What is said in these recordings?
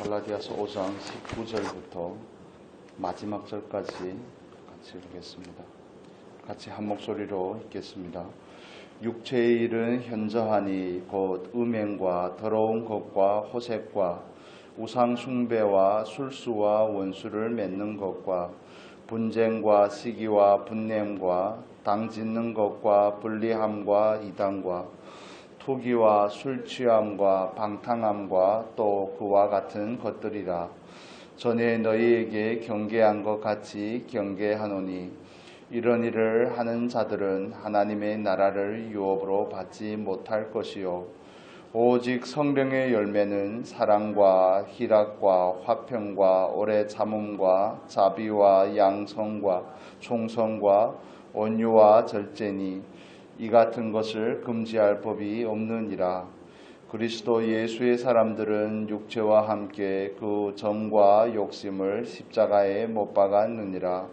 갈라디아서 5장 19절부터 마지막 절까지 같이 읽겠습니다. 같이 한 목소리로 읽겠습니다. 육체의 일은 현저하니 곧 음행과 더러운 것과 호색과 우상 숭배와 술수와 원수를 맺는 것과 분쟁과 시기와 분냄과 당짓는 것과 불리함과 이단과 투기와 술 취함과 방탕함과 또 그와 같은 것들이라. 전에 너희에게 경계한 것 같이 경계하노니 이런 일을 하는 자들은 하나님의 나라를 유업으로 받지 못할 것이요 오직 성령의 열매는 사랑과 희락과 화평과 오래 참음과 자비와 양성과 충성과 온유와 절제니 이 같은 것을 금지할 법이 없느니라. 그리스도 예수의 사람들은 육체와 함께 그 정과 욕심을 십자가에 못 박았느니라.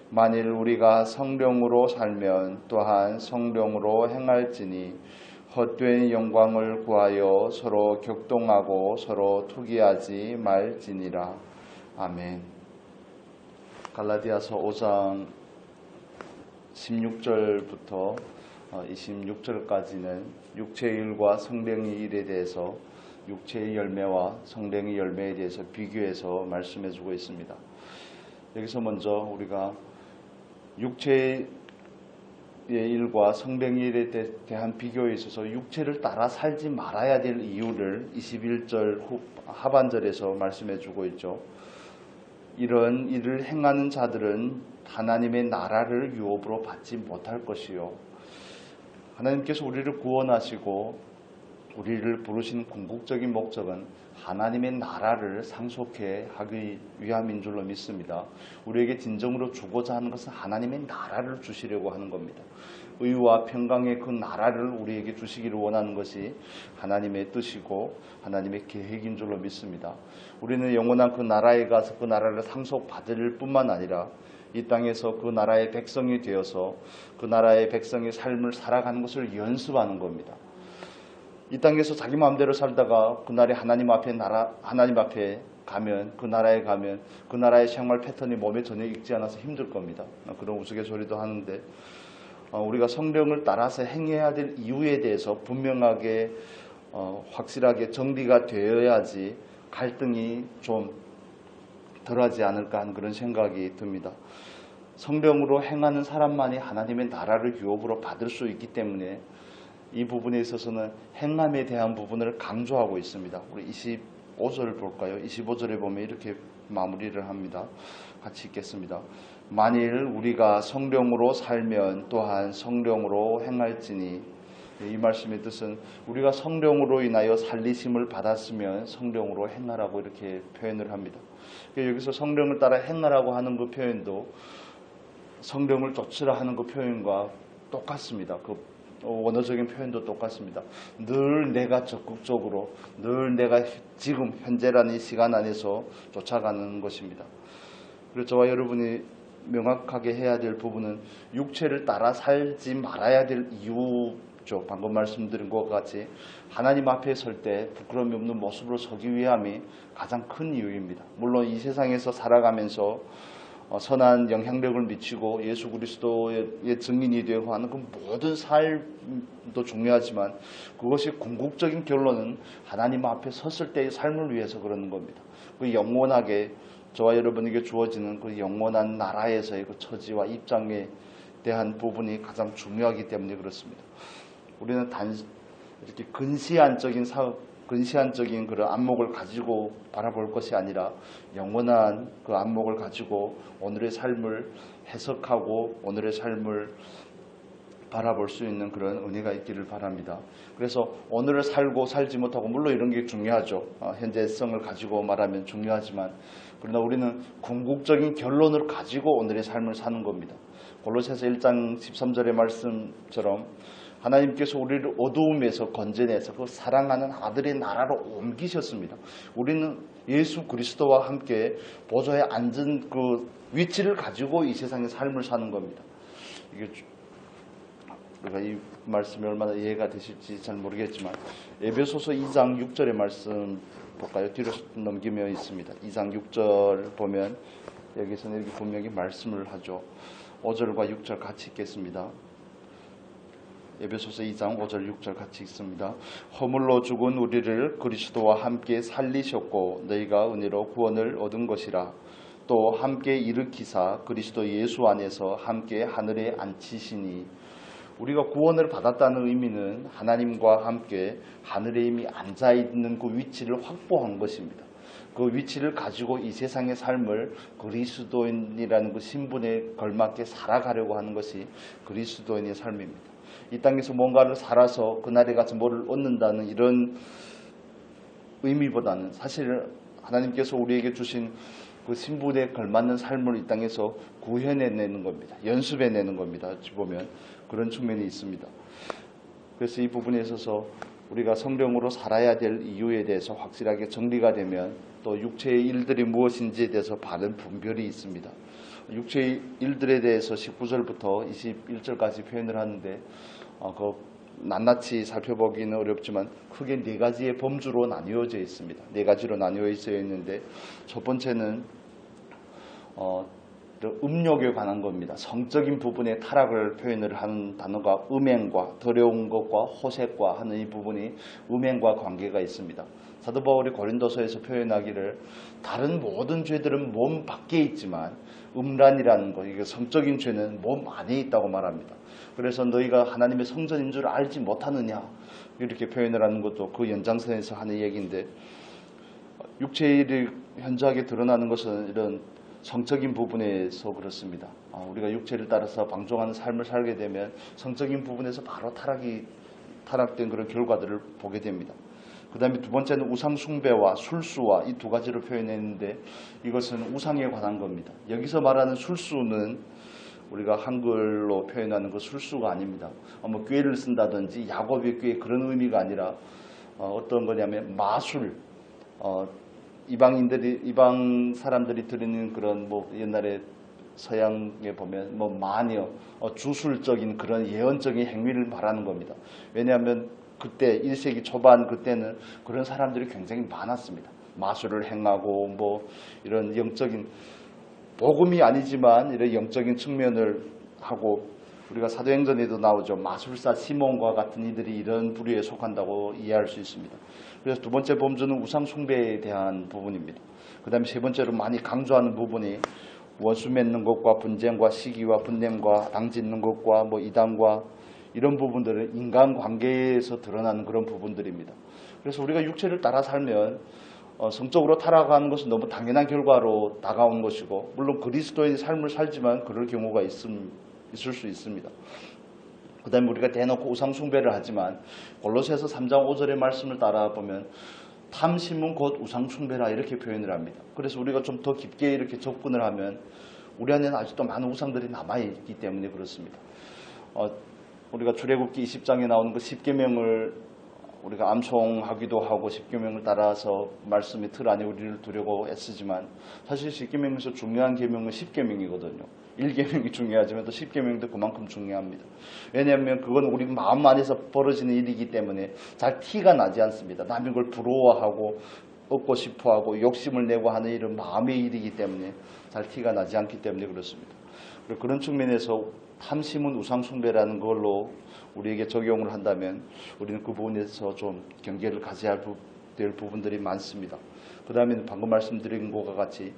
만일 우리가 성령으로 살면 또한 성령으로 행할지니 헛된 영광을 구하여 서로 격동하고 서로 투기하지 말지니라. 아멘. 갈라디아서 5장 16절부터 26절까지는 육체의 일과 성령의 일에 대해서 육체의 열매와 성령의 열매에 대해서 비교해서 말씀해 주고 있습니다. 여기서 먼저 우리가 육체의 일과 성령의 일에 대한 비교에 있어서 육체를 따라 살지 말아야 될 이유를 21절 하반절에서 말씀해 주고 있죠. 이런 일을 행하는 자들은 하나님의 나라를 유업으로 받지 못할 것이요 하나님께서 우리를 구원하시고 우리를 부르신 궁극적인 목적은 하나님의 나라를 상속해 하기 위함인 줄로 믿습니다. 우리에게 진정으로 주고자 하는 것은 하나님의 나라를 주시려고 하는 겁니다. 의와 평강의 그 나라를 우리에게 주시기를 원하는 것이 하나님의 뜻이고 하나님의 계획인 줄로 믿습니다. 우리는 영원한 그 나라에 가서 그 나라를 상속받을 뿐만 아니라 이 땅에서 그 나라의 백성이 되어서 그 나라의 백성의 삶을 살아가는 것을 연습하는 겁니다. 이 땅에서 자기 마음대로 살다가 그날에 하나님 앞에 가면 그 나라에 가면 그 나라의 생활 패턴이 몸에 전혀 익지 않아서 힘들 겁니다. 그런 우스갯소리도 하는데 우리가 성령을 따라서 행해야 될 이유에 대해서 분명하게 확실하게 정리가 되어야지 갈등이 좀 덜하지 않을까 하는 그런 생각이 듭니다. 성령으로 행하는 사람만이 하나님의 나라를 유업으로 받을 수 있기 때문에 이 부분에 있어서는 행함에 대한 부분을 강조하고 있습니다. 우리 25절 볼까요? 25절에 보면 이렇게 마무리를 합니다. 같이 읽겠습니다. 만일 우리가 성령으로 살면 또한 성령으로 행할지니 이 말씀의 뜻은 우리가 성령으로 인하여 살리심을 받았으면 성령으로 행하라고 이렇게 표현을 합니다. 여기서 성령을 따라 행하라고 하는 그 표현도 성령을 쫓으라 하는 그 표현과 똑같습니다. 그 원어적인 표현도 똑같습니다. 늘 내가 적극적으로 늘 내가 지금 현재라는 이 시간 안에서 쫓아가는 것입니다. 그래서 저와 여러분이 명확하게 해야 될 부분은 육체를 따라 살지 말아야 될 이유죠. 방금 말씀드린 것 같이 하나님 앞에 설 때 부끄러움이 없는 모습으로 서기 위함이 가장 큰 이유입니다. 물론 이 세상에서 살아가면서 선한 영향력을 미치고 예수 그리스도의 증인이 되고 하는 그 모든 삶도 중요하지만 그것이 궁극적인 결론은 하나님 앞에 섰을 때의 삶을 위해서 그러는 겁니다. 그 영원하게 저와 여러분에게 주어지는 그 영원한 나라에서의 그 처지와 입장에 대한 부분이 가장 중요하기 때문에 그렇습니다. 우리는 이렇게 근시안적인 그런 안목을 가지고 바라볼 것이 아니라 영원한 그 안목을 가지고 오늘의 삶을 해석하고 오늘의 삶을 바라볼 수 있는 그런 은혜가 있기를 바랍니다. 그래서 오늘을 살고 살지 못하고 물론 이런 게 중요하죠. 현재성을 가지고 말하면 중요하지만 그러나 우리는 궁극적인 결론을 가지고 오늘의 삶을 사는 겁니다. 골로새서 1장 13절의 말씀처럼 하나님께서 우리를 어두움에서 건져내서 그 사랑하는 아들의 나라로 옮기셨습니다. 우리는 예수 그리스도와 함께 보좌에 앉은 그 위치를 가지고 이 세상의 삶을 사는 겁니다. 이게 우리가 이 말씀이 얼마나 이해가 되실지 잘 모르겠지만 에베소서 2장 6절의 말씀 볼까요? 뒤로 넘기며 있습니다. 2장 6절 보면 여기서는 이렇게 분명히 말씀을 하죠. 5절과 6절 같이 읽겠습니다. 에베소서 2장 5절 6절 같이 읽습니다. 허물로 죽은 우리를 그리스도와 함께 살리셨고 너희가 은혜로 구원을 얻은 것이라. 또 함께 일으키사 그리스도 예수 안에서 함께 하늘에 앉히시니. 우리가 구원을 받았다는 의미는 하나님과 함께 하늘에 이미 앉아있는 그 위치를 확보한 것입니다. 그 위치를 가지고 이 세상의 삶을 그리스도인이라는 그 신분에 걸맞게 살아가려고 하는 것이 그리스도인의 삶입니다. 이 땅에서 뭔가를 살아서 그날에 가서 뭐를 얻는다는 이런 의미보다는 사실 하나님께서 우리에게 주신 그 신분에 걸맞는 삶을 이 땅에서 구현해내는 겁니다. 연습해내는 겁니다. 어찌 보면 그런 측면이 있습니다. 그래서 이 부분에 있어서 우리가 성령으로 살아야 될 이유에 대해서 확실하게 정리가 되면 또 육체의 일들이 무엇인지에 대해서 바른 분별이 있습니다. 육체의 일들에 대해서 19절부터 21절까지 표현을 하는데 그 낱낱이 살펴보기는 어렵지만 크게 네 가지의 범주로 나뉘어져 있습니다. 네 가지로 나뉘어져 있는데 첫 번째는 음욕에 관한 겁니다. 성적인 부분의 타락을 표현을 하는 단어가 음행과 더러운 것과 호색과 하는 이 부분이 음행과 관계가 있습니다. 사도 바울이 고린도서에서 표현하기를 다른 모든 죄들은 몸 밖에 있지만 음란이라는 것, 이게 성적인 죄는 몸 안에 있다고 말합니다. 그래서 너희가 하나님의 성전인 줄 알지 못하느냐 이렇게 표현을 하는 것도 그 연장선에서 하는 얘기인데 육체의 일이 현저하게 드러나는 것은 이런 성적인 부분에서 그렇습니다. 우리가 육체를 따라서 방종하는 삶을 살게 되면 성적인 부분에서 바로 타락된 그런 결과들을 보게 됩니다. 그 다음에 두 번째는 우상 숭배와 술수와 이 두 가지로 표현했는데 이것은 우상에 관한 겁니다. 여기서 말하는 술수는 우리가 한글로 표현하는 그 술수가 아닙니다. 뭐 꾀를 쓴다든지 야곱의 꾀 그런 의미가 아니라 어떤 거냐면 마술, 이방 사람들이 드리는 그런 뭐 옛날에 서양에 보면 뭐 마녀, 주술적인 그런 예언적인 행위를 말하는 겁니다. 왜냐하면 그때 1세기 초반 그때는 그런 사람들이 굉장히 많았습니다. 마술을 행하고 뭐 이런 영적인 복음이 아니지만 이런 영적인 측면을 하고 우리가 사도행전에도 나오죠. 마술사 시몬과 같은 이들이 이런 부류에 속한다고 이해할 수 있습니다. 그래서 두 번째 범주는 우상 숭배에 대한 부분입니다. 그 다음에 세 번째로 많이 강조하는 부분이 원수 맺는 것과 분쟁과 시기와 분냄과 당짓는 것과 뭐 이단과 이런 부분들은 인간관계에서 드러나는 그런 부분들입니다. 그래서 우리가 육체를 따라 살면 성적으로 타락하는 것은 너무 당연한 결과로 다가온 것이고 물론 그리스도의 삶을 살지만 그럴 경우가 있을 수 있습니다. 그 다음에 우리가 대놓고 우상 숭배를 하지만 골로새서 3장 5절의 말씀을 따라 보면 탐심은 곧 우상 숭배라 이렇게 표현을 합니다. 그래서 우리가 좀 더 깊게 이렇게 접근을 하면 우리 안에는 아직도 많은 우상들이 남아있기 때문에 그렇습니다. 우리가 출애굽기 20장에 나오는 그 10계명을 우리가 암송하기도 하고 10계명을 따라서 말씀의 틀 안에 우리를 두려고 애쓰지만 사실 10계명에서 중요한 계명은 10계명이거든요. 1계명이 중요하지만 또 10계명도 그만큼 중요합니다. 왜냐하면 그건 우리 마음 안에서 벌어지는 일이기 때문에 잘 티가 나지 않습니다. 남이 그걸 부러워하고 얻고 싶어하고 욕심을 내고 하는 이런 마음의 일이기 때문에 잘 티가 나지 않기 때문에 그렇습니다. 그리고 그런 측면에서 탐심은 우상숭배라는 걸로 우리에게 적용을 한다면 우리는 그 부분에서 좀 경계를 가져야 될 부분들이 많습니다. 그 다음에 방금 말씀드린 것과 같이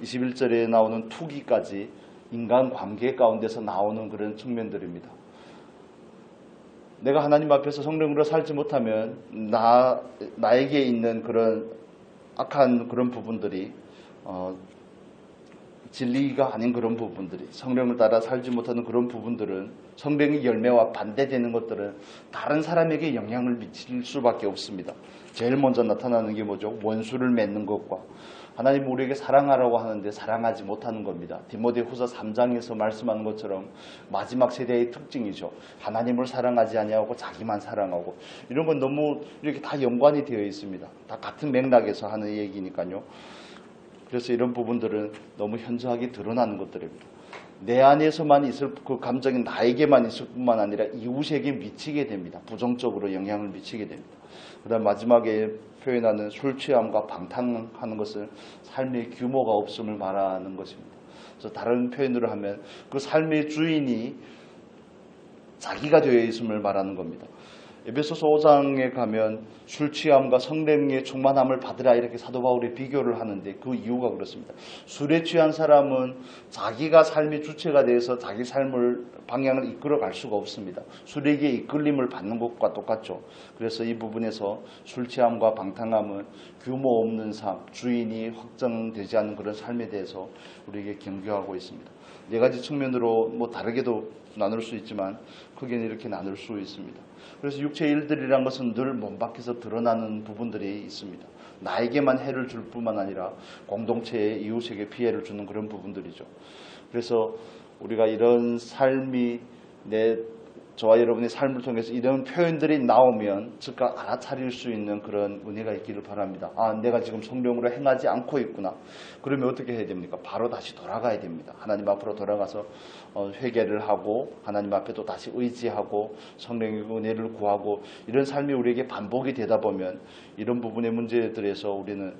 21절에 나오는 투기까지 인간관계 가운데서 나오는 그런 측면들입니다. 내가 하나님 앞에서 성령으로 살지 못하면 나에게 있는 그런 악한 그런 부분들이 진리가 아닌 그런 부분들이 성령을 따라 살지 못하는 그런 부분들은 성령의 열매와 반대되는 것들은 다른 사람에게 영향을 미칠 수밖에 없습니다. 제일 먼저 나타나는 게 뭐죠? 원수를 맺는 것과 하나님 우리에게 사랑하라고 하는데 사랑하지 못하는 겁니다. 디모데후서 3장에서 말씀하는 것처럼 마지막 세대의 특징이죠. 하나님을 사랑하지 아니하고 자기만 사랑하고 이런 건 너무 이렇게 다 연관이 되어 있습니다. 다 같은 맥락에서 하는 얘기니까요. 그래서 이런 부분들은 너무 현저하게 드러나는 것들입니다. 내 안에서만 있을 그 감정이 나에게만 있을 뿐만 아니라 이웃에게 미치게 됩니다. 부정적으로 영향을 미치게 됩니다. 그 다음 마지막에 표현하는 술 취함과 방탕하는 것은 삶의 규모가 없음을 말하는 것입니다. 그래서 다른 표현으로 하면 그 삶의 주인이 자기가 되어 있음을 말하는 겁니다. 에베소서 5장에 가면 술 취함과 성령의 충만함을 받으라 이렇게 사도 바울이 비교를 하는데 그 이유가 그렇습니다. 술에 취한 사람은 자기가 삶의 주체가 되어서 자기 삶을 방향을 이끌어 갈 수가 없습니다. 술에게 이끌림을 받는 것과 똑같죠. 그래서 이 부분에서 술 취함과 방탕함은 규모 없는 삶, 주인이 확정되지 않는 그런 삶에 대해서 우리에게 경고하고 있습니다. 네 가지 측면으로 다르게도 나눌 수 있지만 크게는 이렇게 나눌 수 있습니다. 그래서 육체의 일들이란 것은 늘 몸 밖에서 드러나는 부분들이 있습니다. 나에게만 해를 줄 뿐만 아니라 공동체의 이웃에게 피해를 주는 그런 부분들이죠. 그래서 우리가 이런 삶이 저와 여러분의 삶을 통해서 이런 표현들이 나오면 즉각 알아차릴 수 있는 그런 은혜가 있기를 바랍니다. 내가 지금 성령으로 행하지 않고 있구나. 그러면 어떻게 해야 됩니까? 바로 다시 돌아가야 됩니다. 하나님 앞으로 돌아가서 회개를 하고 하나님 앞에 또 다시 의지하고 성령의 은혜를 구하고 이런 삶이 우리에게 반복이 되다 보면 이런 부분의 문제들에서 우리는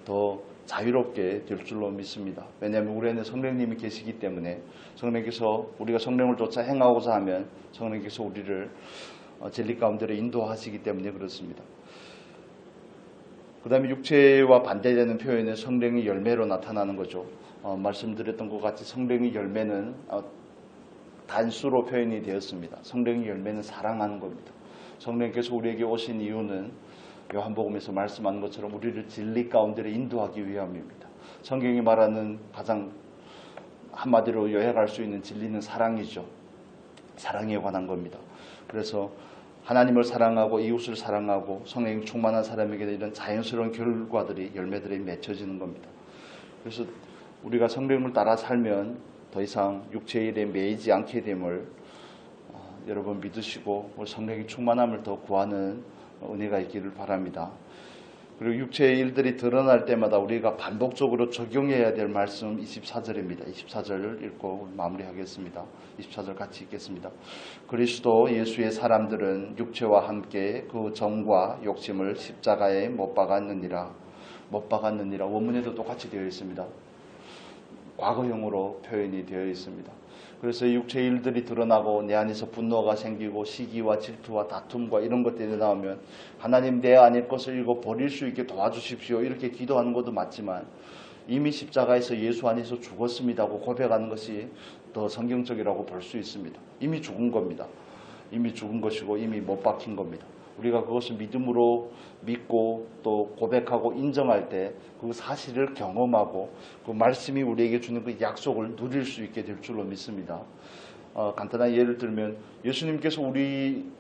더 자유롭게 될 줄로 믿습니다. 왜냐하면 우리 안에 성령님이 계시기 때문에 성령께서 우리가 성령을 쫓아 행하고자 하면 성령께서 우리를 진리 가운데로 인도하시기 때문에 그렇습니다. 그 다음에 육체와 반대되는 표현은 성령의 열매로 나타나는 거죠. 말씀드렸던 것 같이 성령의 열매는 단수로 표현이 되었습니다. 성령의 열매는 사랑하는 겁니다. 성령께서 우리에게 오신 이유는 요한복음에서 말씀하는 것처럼 우리를 진리 가운데로 인도하기 위함입니다. 성경이 말하는 가장 한마디로 요약할 수 있는 진리는 사랑이죠. 사랑에 관한 겁니다. 그래서 하나님을 사랑하고 이웃을 사랑하고 성령이 충만한 사람에게는 이런 자연스러운 결과들이 열매들이 맺혀지는 겁니다. 그래서 우리가 성령을 따라 살면 더 이상 육체의 일에 매이지 않게 됨을 여러분 믿으시고 성령의 충만함을 더 구하는 은혜가 있기를 바랍니다. 그리고 육체의 일들이 드러날 때마다 우리가 반복적으로 적용해야 될 말씀 24절입니다. 24절을 읽고 마무리하겠습니다. 24절 같이 읽겠습니다. 그리스도 예수의 사람들은 육체와 함께 그 정과 욕심을 십자가에 못 박았느니라. 못 박았느니라. 원문에도 똑같이 되어 있습니다. 과거형으로 표현이 되어 있습니다. 그래서 육체의 일들이 드러나고 내 안에서 분노가 생기고 시기와 질투와 다툼과 이런 것들이 나오면 하나님 내 안의 것을 이거 버릴 수 있게 도와주십시오 이렇게 기도하는 것도 맞지만 이미 십자가에서 예수 안에서 죽었습니다고 고백하는 것이 더 성경적이라고 볼 수 있습니다. 이미 죽은 겁니다. 이미 죽은 것이고 이미 못 박힌 겁니다. 우리가 그것을 믿음으로 믿고 또 고백하고 인정할 때 그 사실을 경험하고 그 말씀이 우리에게 주는 그 약속을 누릴 수 있게 될 줄로 믿습니다. 간단한 예를 들면 예수님께서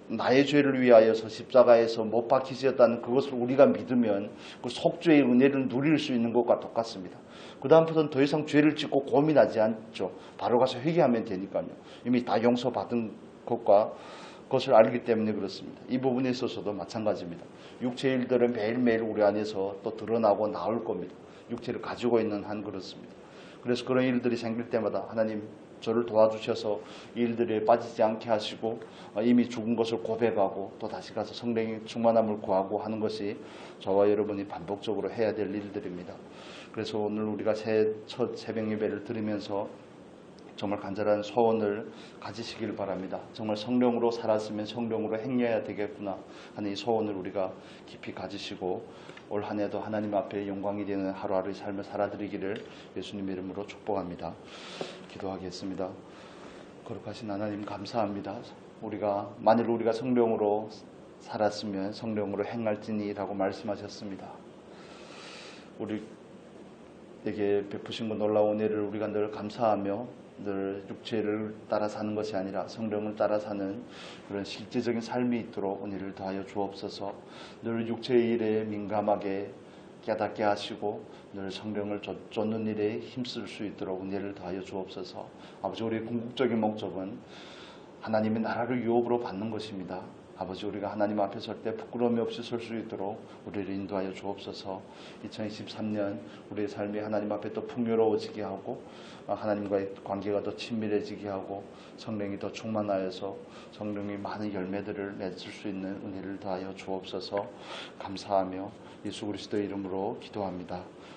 나의 죄를 위하여서 십자가에서 못 박히셨다는 그것을 우리가 믿으면 그 속죄의 은혜를 누릴 수 있는 것과 똑같습니다. 그 다음부터는 더 이상 죄를 짓고 고민하지 않죠. 바로 가서 회개하면 되니까요. 이미 다 용서받은 것을 알기 때문에 그렇습니다. 이 부분에 있어서도 마찬가지입니다. 육체의 일들은 매일매일 우리 안에서 또 드러나고 나올 겁니다. 육체를 가지고 있는 한 그렇습니다. 그래서 그런 일들이 생길 때마다 하나님 저를 도와주셔서 이 일들에 빠지지 않게 하시고 이미 죽은 것을 고백하고 또 다시 가서 성령의 충만함을 구하고 하는 것이 저와 여러분이 반복적으로 해야 될 일들입니다. 그래서 오늘 우리가 첫 새벽 예배를 드리면서 정말 간절한 소원을 가지시길 바랍니다. 정말 성령으로 살았으면 성령으로 행해야 되겠구나 하는 이 소원을 우리가 깊이 가지시고 올 한 해도 하나님 앞에 영광이 되는 하루하루의 삶을 살아드리기를 예수님 이름으로 축복합니다. 기도하겠습니다. 거룩하신 하나님 감사합니다. 만일 우리가 성령으로 살았으면 성령으로 행할지니라고 말씀하셨습니다. 우리에게 베푸신 그 놀라운 은혜를 우리가 늘 감사하며 늘 육체를 따라 사는 것이 아니라 성령을 따라 사는 그런 실제적인 삶이 있도록 은혜를 더하여 주옵소서. 늘 육체의 일에 민감하게 깨닫게 하시고 늘 성령을 쫓는 일에 힘쓸 수 있도록 은혜를 더하여 주옵소서. 아버지, 우리의 궁극적인 목적은 하나님의 나라를 유업으로 받는 것입니다. 아버지, 우리가 하나님 앞에 설 때 부끄러움이 없이 설 수 있도록 우리를 인도하여 주옵소서. 2023년 우리의 삶이 하나님 앞에 더 풍요로워지게 하고 하나님과의 관계가 더 친밀해지게 하고 성령이 더 충만하여서 성령이 많은 열매들을 맺을 수 있는 은혜를 더하여 주옵소서. 감사하며 예수 그리스도의 이름으로 기도합니다.